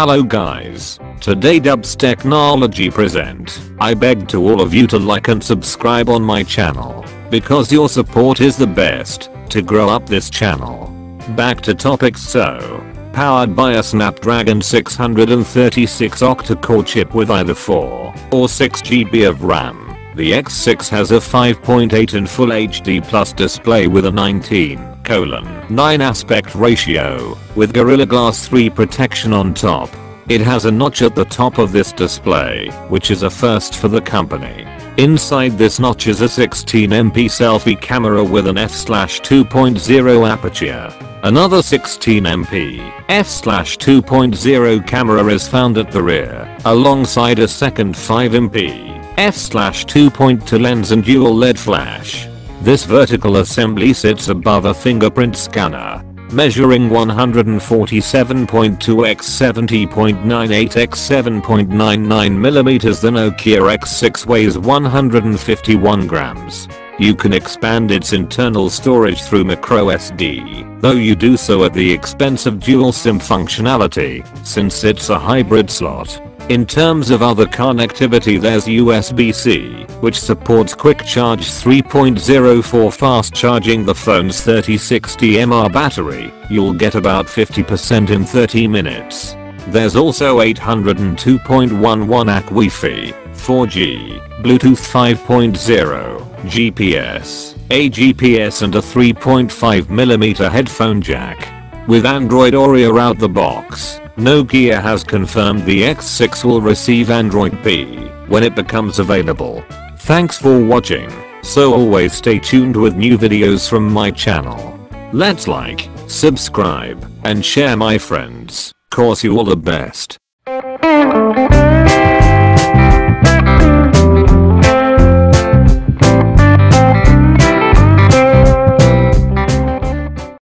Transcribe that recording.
Hello guys, today Dubstechnology Present. I beg to all of you to like and subscribe on my channel, because your support is the best to grow up this channel. Back to topics. So, powered by a Snapdragon 636 octa-core chip with either 4 or 6 GB of RAM, the X6 has a 5.8 in Full HD Plus display with a 19:9 aspect ratio, with Gorilla Glass 3 protection on top. It has a notch at the top of this display, which is a first for the company. Inside this notch is a 16MP selfie camera with an f/2.0 aperture. Another 16MP f/2.0 camera is found at the rear, alongside a second 5MP f/2.2 lens and dual LED flash. This vertical assembly sits above a fingerprint scanner, measuring 147.2 x 70.98 x 7.99mm. The Nokia X6 weighs 151 grams. You can expand its internal storage through microSD, though you do so at the expense of dual SIM functionality, since it's a hybrid slot. In terms of other connectivity, there's USB-C, which supports quick charge 3.0 for fast charging the phone's 3060 mAh battery. You'll get about 50% in 30 minutes. There's also 802.11 AC Wi-Fi, 4G, Bluetooth 5.0, GPS, a GPS and a 3.5mm headphone jack. With Android Oreo out the box, Nokia has confirmed the X6 will receive Android P when it becomes available. Thanks for watching, so always stay tuned with new videos from my channel. Let's like, subscribe, and share my friends, cause you all the best.